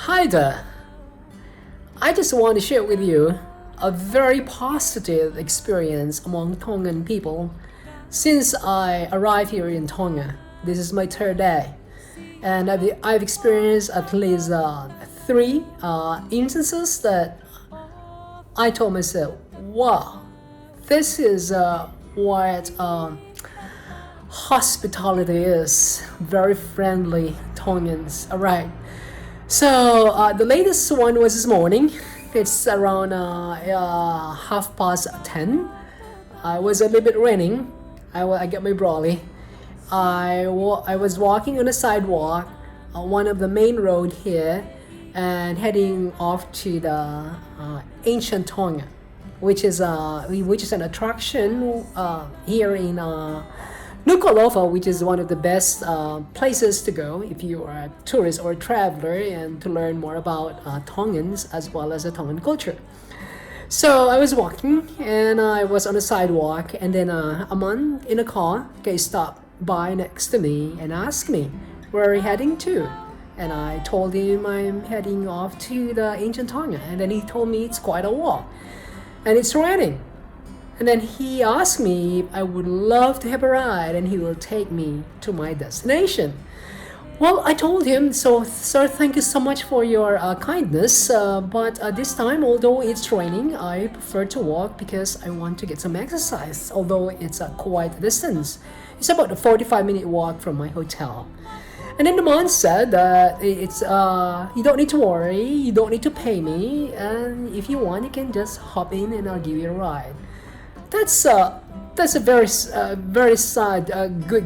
Hi there. I just want to share with you a very positive experience among Tongan people since I arrived here in Tonga. This is my third day, and I've experienced at least three instances that I told myself, wow, this is what hospitality is. Very friendly Tongans. All right. So the latest one was this morning. It's around half past 10. I was a little bit raining. I got my brolly. I was walking on a sidewalk, one of the main road here, and heading off to the ancient Tonga, which is an attraction here in Nuku'alofa, which is one of the best places to go if you are a tourist or a traveler and to learn more about Tongans as well as the Tongan culture. So I was walking and I was on a sidewalk, and then a man in a car stopped by next to me and asked me, "Where are you heading to?" And I told him I'm heading off to the ancient Tonga, and then he told me it's quite a walk and it's raining. And then he asked me if I would love to have a ride and he will take me to my destination. Well, I told him, so sir, thank you so much for your kindness, but this time, although it's raining, I prefer to walk because I want to get some exercise, although it's quite a distance. It's about a 45-minute walk from my hotel. And then the man said that it's you don't need to worry, you don't need to pay me, and if you want, you can just hop in and I'll give you a ride. That's a very sad,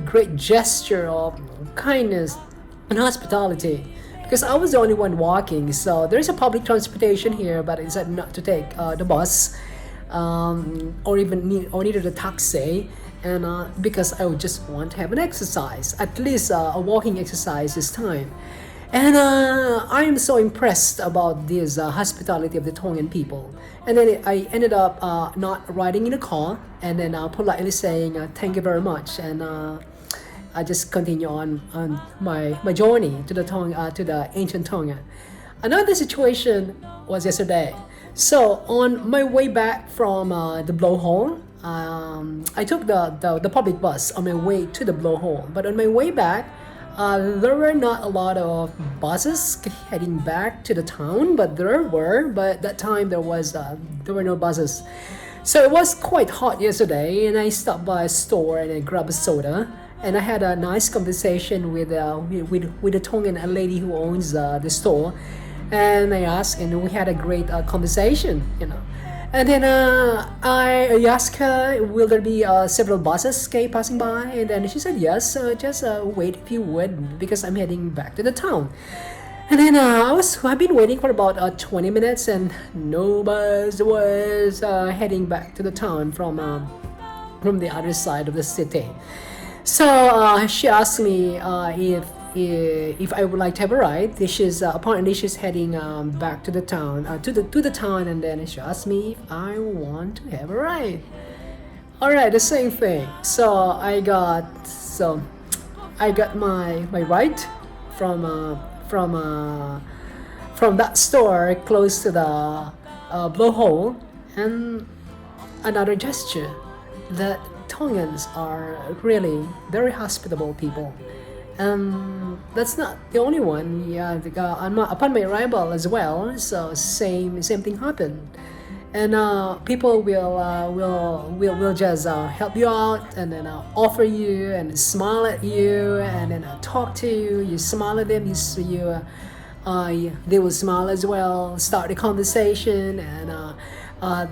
great gesture of kindness and hospitality. Because I was the only one walking, so there is a public transportation here, but it's not to take the bus, or even neither the taxi. And because I would just want to have an exercise, at least a walking exercise this time. And I am so impressed about this hospitality of the Tongan people. And then I ended up not riding in a car, and then politely saying thank you very much, and I just continue on my journey to the ancient Tonga. Another situation was yesterday. So on my way back from the blowhole, I took the public bus on my way to the blowhole. But on my way back, there were not a lot of buses heading back to the town, but there were. But that time there were no buses. So it was quite hot yesterday, and I stopped by a store and I grabbed a soda. And I had a nice conversation with a Tongan lady who owns the store, and I asked, and we had a great conversation. And then I asked her, will there be several buses passing by? And then she said yes, just wait if you would, because I'm heading back to the town. And then I've been waiting for about 20 minutes, and no bus was heading back to the town from the other side of the city. So she asked me if I would like to have a ride. Apparently she's heading back to the town, to the town, and then she asked me if I want to have a ride. All right, the same thing. So I got my ride from that store close to the blowhole, and another gesture that Tongans are really very hospitable people. That's not the only one. Yeah, upon my arrival as well, so same thing happened, and people will just help you out, and then offer you and smile at you, and then talk to you. You smile at them, they will smile as well. Start the conversation, and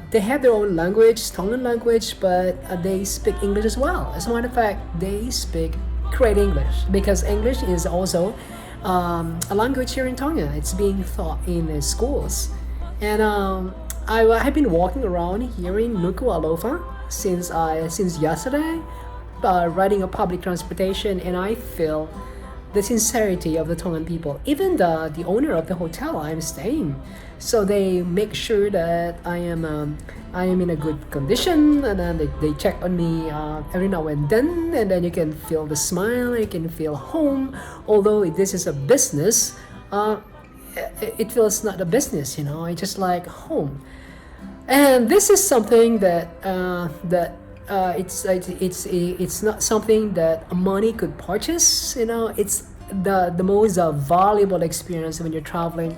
they have their own language, Tongan language, but they speak English as well. As a matter of fact, they speak great English, because English is also a language here in Tonga. It's being taught in schools. And I have been walking around here in Nuku'alofa since yesterday, riding a public transportation, and I feel the sincerity of the Tongan people. Even the owner of the hotel I'm staying, so they make sure that I am in a good condition, and then they check on me every now and then you can feel the smile, you can feel home. Although this is a business, it feels not a business, you know. It's just like home. And this is something it's not something that money could purchase, you know. It's the most valuable experience when you're traveling.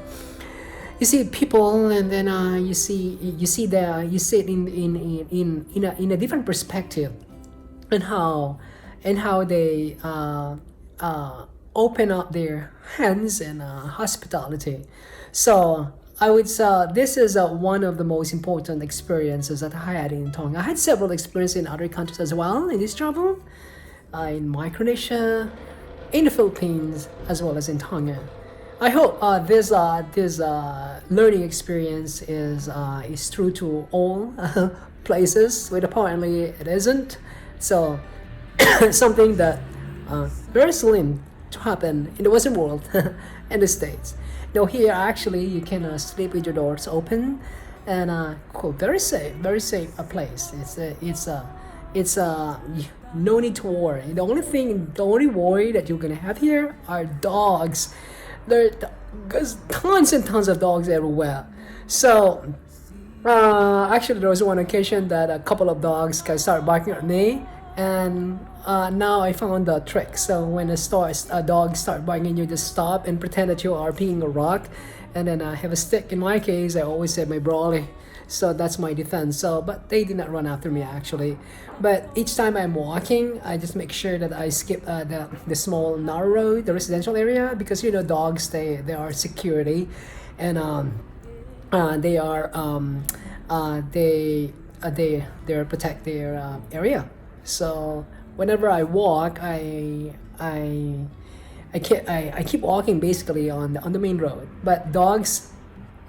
You see people, and then you see it in a different perspective, and how they open up their hands and hospitality. So I would say this is one of the most important experiences that I had in Tonga. I had several experiences in other countries as well in this travel, in Micronesia, in the Philippines, as well as in Tonga. I hope this learning experience is true to all places, but apparently it isn't. So something that very slim to happen in the Western world and the States. Now here actually you can sleep with your doors open, and cool, very safe a place. It's no need to worry. The only worry that you're gonna have here are dogs. There's tons and tons of dogs everywhere. So actually, there was one occasion that a couple of dogs guys started barking at me, and now I found the trick. So when a dog start barking, you just stop and pretend that you are peeing a rock, and then I have a stick. In my case, I always have my brolly, so that's my defense. So, but they did not run after me actually. But each time I'm walking, I just make sure that I skip the small narrow road, the residential area, because you know dogs they are security, and they are they protect their area. So whenever I walk, I keep walking basically on the main road. But dogs,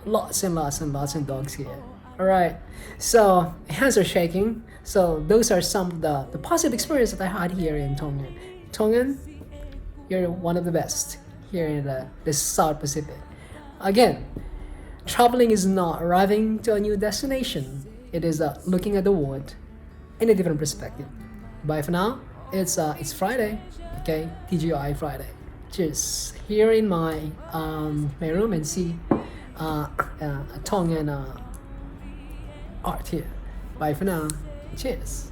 lots and lots and lots of dogs here. All right, so hands are shaking. So those are some of the positive experiences that I had here in Tongan. Tongan, you're one of the best here in the South Pacific. Again, traveling is not arriving to a new destination. It is looking at the world in a different perspective. Bye for now. It's Friday, okay? TGI Friday. Cheers. Here in my room and see Tongan art here. Bye for now. Cheers.